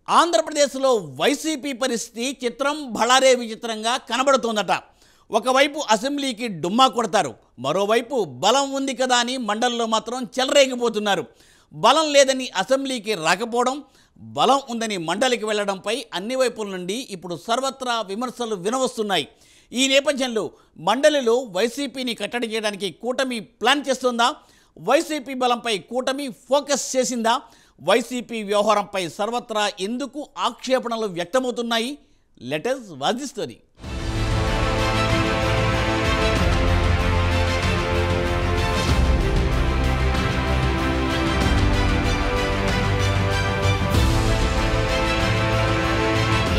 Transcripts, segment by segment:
ఆంధ్రప్రదేశ్లో వైసీపీ పరిస్థితి చిత్రం బళారే విచిత్రంగా కనబడుతోందట. ఒకవైపు అసెంబ్లీకి డుమ్మా కొడతారు, మరోవైపు బలం ఉంది కదా అని మండలిలో మాత్రం చెలరేగిపోతున్నారు. బలం లేదని అసెంబ్లీకి రాకపోవడం, బలం ఉందని మండలికి వెళ్లడంపై అన్ని వైపుల నుండి ఇప్పుడు సర్వత్రా విమర్శలు వినవస్తున్నాయి. ఈ నేపథ్యంలో మండలిలో వైసీపీని కట్టడి చేయడానికి కూటమి ప్లాన్ చేస్తుందా? వైసీపీ బలంపై కూటమి ఫోకస్ చేసిందా? వైసీపీ వ్యవహారంపై సర్వత్రా ఎందుకు ఆక్షేపణలు వ్యక్తమవుతున్నాయి? Let us watch the story.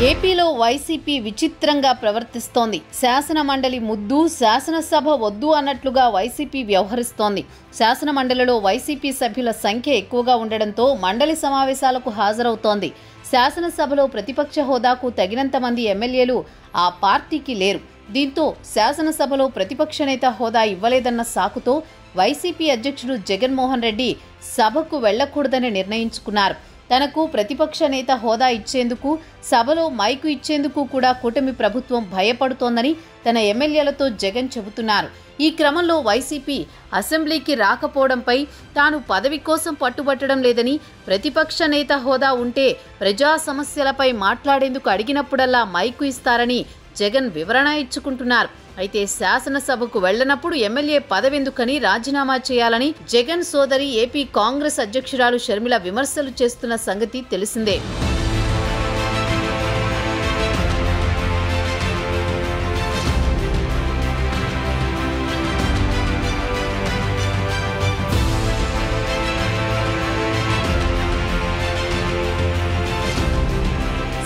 ఏపీలో వైసీపీ విచిత్రంగా ప్రవర్తిస్తోంది. శాసన మండలి ముద్దు, శాసనసభ వద్దు అన్నట్లుగా వైసీపీ వ్యవహరిస్తోంది. శాసన మండలిలో వైసీపీ సభ్యుల సంఖ్య ఎక్కువగా ఉండడంతో మండలి సమావేశాలకు హాజరవుతోంది. శాసనసభలో ప్రతిపక్ష హోదాకు తగినంత మంది ఎమ్మెల్యేలు ఆ పార్టీకి లేరు. దీంతో శాసనసభలో ప్రతిపక్ష నేత హోదా ఇవ్వలేదన్న సాకుతో వైసీపీ అధ్యక్షుడు జగన్మోహన్ రెడ్డి సభకు వెళ్లకూడదని నిర్ణయించుకున్నారు. తనకు ప్రతిపక్ష నేత హోదా ఇచ్చేందుకు, సభలో మైకు ఇచ్చేందుకు కూడా కూటమి ప్రభుత్వం భయపడుతోందని తన ఎమ్మెల్యేలతో జగన్ చెబుతున్నారు. ఈ క్రమంలో వైసీపీ అసెంబ్లీకి రాకపోవడంపై తాను పదవి కోసం పట్టుబట్టడం లేదని, ప్రతిపక్ష నేత హోదా ఉంటే ప్రజా సమస్యలపై మాట్లాడేందుకు అడిగినప్పుడల్లా మైకు ఇస్తారని జగన్ వివరణ ఇచ్చుకుంటున్నారు. అయితే శాసనసభకు వెళ్లనప్పుడు ఎమ్మెల్యే పదవెందుకని రాజీనామా చేయాలని జగన్ సోదరి ఏపీ కాంగ్రెస్ అధ్యక్షురాలు షర్మిల విమర్శలు చేస్తున్న సంగతి తెలిసిందే.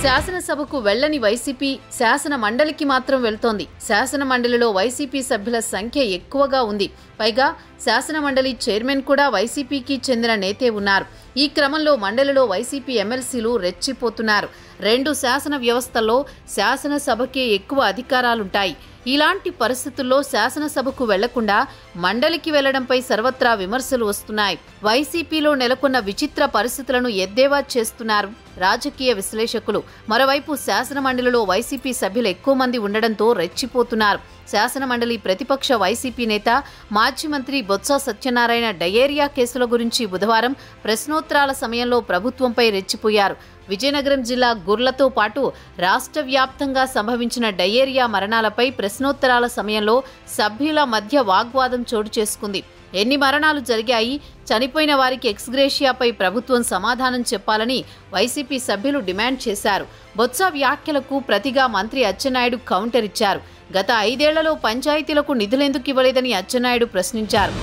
శాసనసభకు వెళ్లని వైసీపీ శాసన మండలికి మాత్రం వెళ్తోంది. శాసన మండలిలో వైసీపీ సభ్యుల సంఖ్య ఎక్కువగా ఉంది. పైగా శాసన మండలి చైర్మన్ కూడా వైసీపీకి చెందిన నేతే ఉన్నారు. ఈ క్రమంలో మండలిలో వైసీపీ ఎమ్మెల్సీలు రెచ్చిపోతున్నారు. 2 శాసన వ్యవస్థల్లో శాసనసభకే ఎక్కువ అధికారాలుంటాయి. ఇలాంటి పరిస్థితుల్లో శాసనసభకు వెళ్లకుండా మండలికి వెళ్లడంపై సర్వత్రా విమర్శలు వస్తున్నాయి. వైసీపీలో నెలకొన్న విచిత్ర పరిస్థితులను ఎద్దేవా చేస్తున్నారు రాజకీయ విశ్లేషకులు. మరోవైపు శాసన మండలిలో వైసీపీ సభ్యులు ఎక్కువ మంది ఉండడంతో రెచ్చిపోతున్నారు. శాసన మండలి ప్రతిపక్ష వైసీపీ నేత మాజీ మంత్రి బొత్స సత్యనారాయణ డయేరియా కేసుల గురించి బుధవారం ప్రశ్నోత్తరాల సమయంలో ప్రభుత్వంపై రెచ్చిపోయారు. విజయనగరం జిల్లా గుర్లతో పాటు రాష్ట్ర వ్యాప్తంగా సంభవించిన డయేరియా మరణాలపై ప్రశ్నోత్తరాల సమయంలో సభ్యుల మధ్య వాగ్వాదం చోటు చేసుకుంది. ఎన్ని మరణాలు జరిగాయి, చనిపోయిన వారికి ఎక్స్గ్రేషియాపై ప్రభుత్వం సమాధానం చెప్పాలని వైసీపీ సభ్యులు డిమాండ్ చేశారు. బొత్స వ్యాఖ్యలకు ప్రతిగా మంత్రి అచ్చెన్నాయుడు కౌంటర్ ఇచ్చారు. గత 5 ఏళ్లలో పంచాయతీలకు నిధులెందుకు ఇవ్వలేదని అచ్చెన్నాయుడు ప్రశ్నించారు.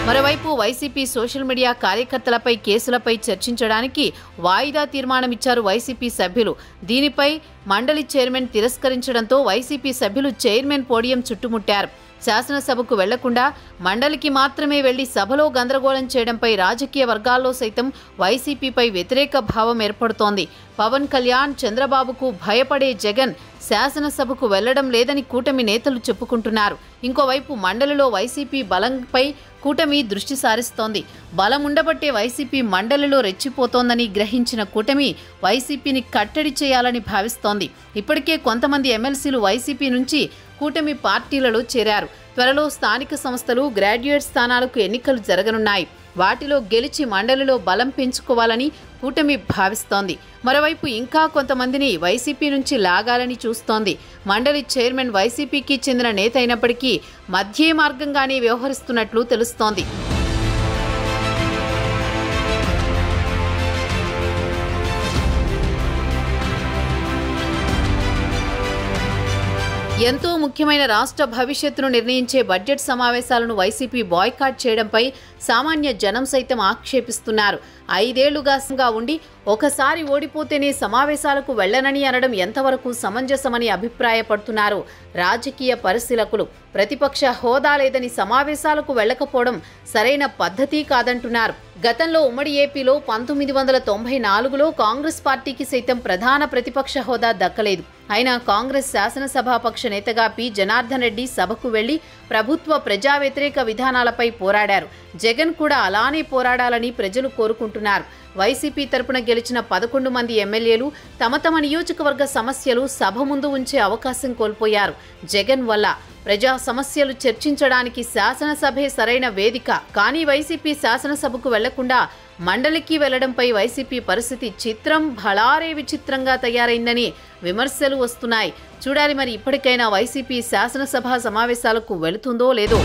మరోవైపు వైసీపీ సోషల్ మీడియా కార్యకర్తలపై కేసులపై చర్చించడానికి వాయిదా తీర్మానమిచ్చారు వైసీపీ సభ్యులు. దీనిపై మండలి చైర్మన్ తిరస్కరించడంతో వైసీపీ సభ్యులు చైర్మన్ పోడియం చుట్టుముట్టారు. శాసనసభకు వెళ్లకుండా మండలికి మాత్రమే వెళ్లి సభలో గందరగోళం చేయడంపై రాజకీయ వర్గాల్లో సైతం వైసీపీపై వ్యతిరేక భావం ఏర్పడుతోంది. పవన్ కళ్యాణ్, చంద్రబాబుకు భయపడే జగన్ శాసనసభకు వెళ్లడం లేదని కూటమి నేతలు చెప్పుకుంటున్నారు. ఇంకోవైపు మండలిలో వైసీపీ బలంపై కూటమి దృష్టి సారిస్తోంది. బలం ఉండబట్టే వైసీపీ మండలిలో రెచ్చిపోతోందని గ్రహించిన కూటమి వైసీపీని కట్టడి చేయాలని భావిస్తోంది. ఇప్పటికే కొంతమంది ఎమ్మెల్సీలు వైసీపీ నుంచి కూటమి పార్టీలలో చేరారు. త్వరలో స్థానిక సంస్థలు, గ్రాడ్యుయేట్ స్థానాలకు ఎన్నికలు జరగనున్నాయి. వాటిలో గెలిచి మండలిలో బలం పెంచుకోవాలని కూటమి భావిస్తోంది. మరోవైపు ఇంకా కొంతమందిని వైసీపీ నుంచి లాగాలని చూస్తోంది. మండలి చైర్మన్ వైసీపీకి చెందిన నేత అయినప్పటికీ మధ్య మార్గంగానే వ్యవహరిస్తున్నట్లు తెలుస్తోంది. ఎంతో ముఖ్యమైన రాష్ట్ర భవిష్యత్తును నిర్ణయించే బడ్జెట్ సమావేశాలను వైసీపీ బాయ్కాట్ చేయడంపై సామాన్య జనం సైతం ఆక్షేపిస్తున్నారు. 5 ఏళ్లుగా ఉండి ఒకసారి ఓడిపోతేనే సమావేశాలకు వెళ్లనని అనడం ఎంతవరకు సమంజసమని అభిప్రాయపడుతున్నారు రాజకీయ పరిశీలకులు. ప్రతిపక్ష హోదా లేదని సమావేశాలకు వెళ్లకపోవడం సరైన పద్ధతి కాదంటున్నారు. గతంలో ఉమ్మడి ఏపీలో 1994లో కాంగ్రెస్ పార్టీకి సైతం ప్రధాన ప్రతిపక్ష హోదా దక్కలేదు. అయినా కాంగ్రెస్ శాసనసభాపక్ష నేతగా పి జనార్దన్ రెడ్డి సభకు వెళ్లి ప్రభుత్వ ప్రజా వ్యతిరేక విధానాలపై పోరాడారు. జగన్ కూడా అలానే పోరాడాలని ప్రజలు కోరుకుంటున్నారు. వైసీపీ తరపున గెలిచిన 11 మంది ఎమ్మెల్యేలు తమ నియోజకవర్గ సమస్యలు సభ ముందు ఉంచే అవకాశం కోల్పోయారు. జగన్ వల్ల ప్రజా సమస్యలు చర్చించడానికి శాసనసభే సరైన వేదిక. కానీ వైసీపీ శాసనసభకు వెళ్లకుండా మండలికి వెళ్లడంపై వైసీపీ పరిస్థితి భళారే విచిత్రంగా తయారైందని విమర్శలు వస్తున్నాయి. చూడాలి మరి ఇప్పటికైనా వైసీపీ శాసనసభ సమావేశాలకు వెళుతుందో లేదో.